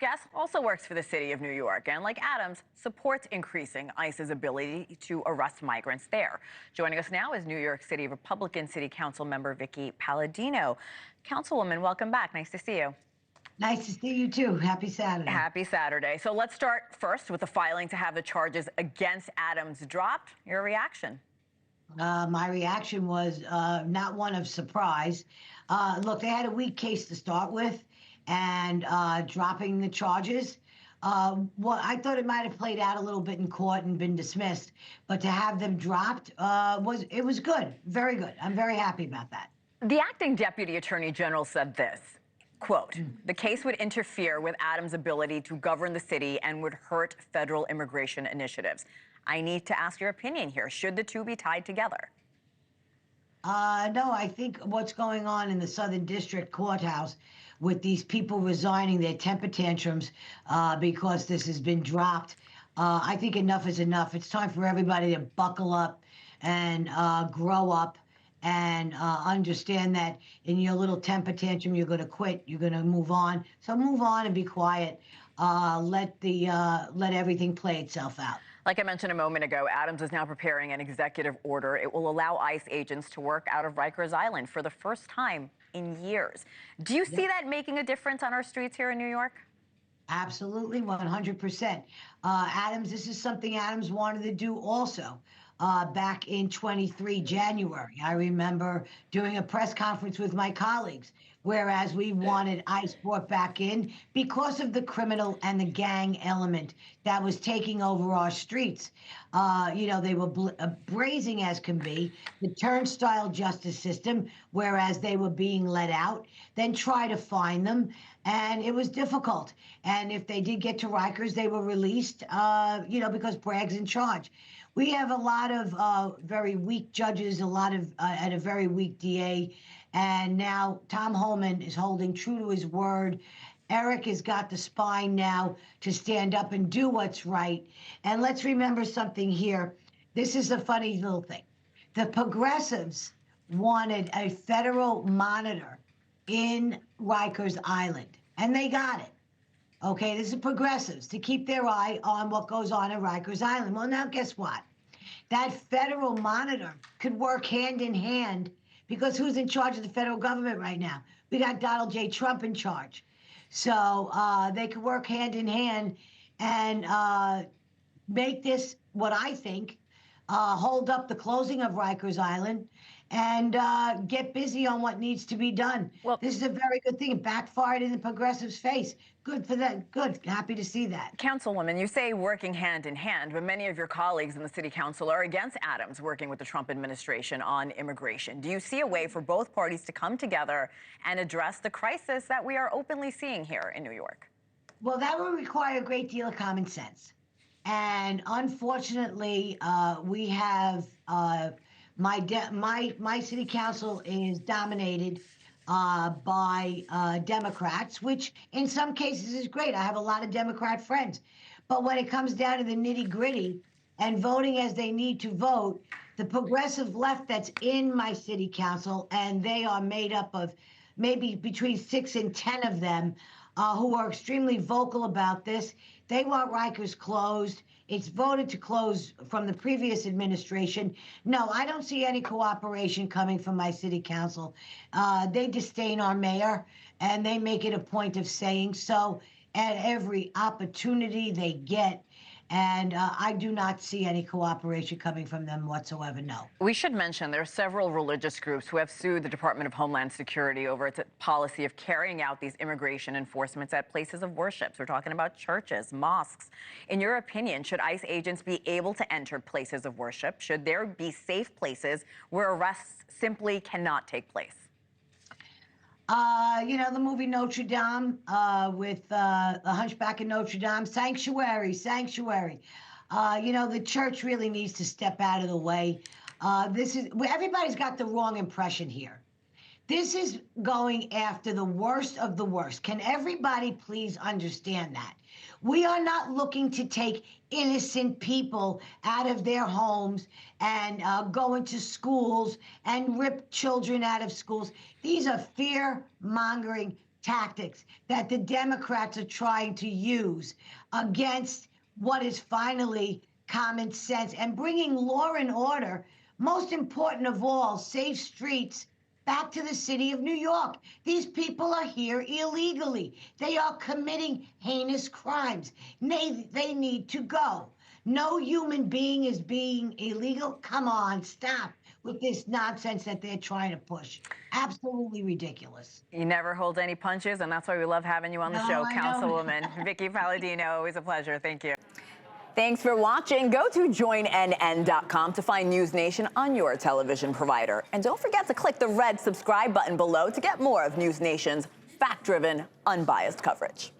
Guest also works for the city of New York and, like Adams, supports increasing ICE's ability to arrest migrants there. Joining us now is New York City Republican City Council member Vickie Paladino. Councilwoman, welcome back. Nice to see you. Nice to see you too. Happy Saturday. Happy Saturday. So let's start first with the filing to have the charges against Adams dropped. Your reaction? My reaction was not one of surprise. Look, they had a weak case to start with, and dropping the charges. Well, I thought it might have played out a little bit in court and been dismissed, but to have them dropped was good, very good. I'm very happy about that. The acting deputy attorney general said this, quote, "The case would interfere with Adams' ability to govern the city and would hurt federal immigration initiatives." I need to ask your opinion here. Should the two be tied together? No, I think what's going on in the Southern District Courthouse with these people resigning their temper tantrums because this has been dropped, I think enough is enough. It's time for everybody to buckle up and grow up and understand that in your little temper tantrum, you're going to quit, you're going to move on. So move on and be quiet. Let everything play itself out. Like I mentioned a moment ago, Adams is now preparing an executive order. It will allow ICE agents to work out of Rikers Island for the first time in years. Do you see that making a difference on our streets here in New York? Absolutely, 100%. Adams, this is something Adams wanted to do also. Back in 23 January, I remember doing a press conference with my colleagues, whereas we wanted ICE brought back in because of the criminal and the gang element that was taking over our streets. You know, they were brazen as can be, the turnstile justice system, whereas they were being let out, then try to find them, and it was difficult. And if they did get to Rikers, they were released, you know, because Bragg's in charge. We have a lot of very weak judges, and a very weak DA. And now Tom Homan is holding true to his word. Eric has got the spine now to stand up and do what's right. And let's remember something here. This is a funny little thing. The progressives wanted a federal monitor in Rikers Island, and they got it. Okay, this is progressives, to keep their eye on what goes on at Rikers Island. Well, now guess what? That federal monitor could work hand in hand, because who's in charge of the federal government right now? We got Donald J. Trump in charge. So they could work hand in hand and make this, what I think, hold up the closing of Rikers Island and get busy on what needs to be done. Well, this is a very good thing. It backfired in the progressives' face. Good for them. Good. Happy to see that. Councilwoman, you say working hand in hand, but many of your colleagues in the city council are against Adams working with the Trump administration on immigration. Do you see a way for both parties to come together and address the crisis that we are openly seeing here in New York? Well, that would require a great deal of common sense. And unfortunately, we have my city council is dominated by Democrats, which in some cases is great. I have a lot of Democrat friends. But when it comes down to the nitty-gritty and voting as they need to vote, the progressive left that's in my city council, and they are made up of maybe between 6 and 10 of them, who are extremely vocal about this. They want Rikers closed. It's voted to close from the previous administration. No, I don't see any cooperation coming from my city council. They disdain our mayor, and they make it a point of saying so at every opportunity they get. And I do not see any cooperation coming from them whatsoever, no. We should mention there are several religious groups who have sued the Department of Homeland Security over its policy of carrying out these immigration enforcements at places of worship. So we're talking about churches, mosques. In your opinion, should ICE agents be able to enter places of worship? Should there be safe places where arrests simply cannot take place? You know, the movie Notre Dame with the Hunchback of Notre Dame, sanctuary. You know, the church really needs to step out of the way. Everybody's got the wrong impression here. This is going after the worst of the worst. Can everybody please understand that? We are not looking to take innocent people out of their homes and go into schools and rip children out of schools. These are fear-mongering tactics that the Democrats are trying to use against what is finally common sense and bringing law and order, most important of all, safe streets, back to the city of New York. These people are here illegally. They are committing heinous crimes. They need to go. No human being is being illegal. Come on, stop with this nonsense that they're trying to push. Absolutely ridiculous. You never hold any punches, and that's why we love having you on the show, Councilwoman. Vickie Paladino, always a pleasure. Thank you. Thanks for watching. Go to joinnn.com to find NewsNation on your television provider. And don't forget to click the red subscribe button below to get more of NewsNation's fact-driven, unbiased coverage.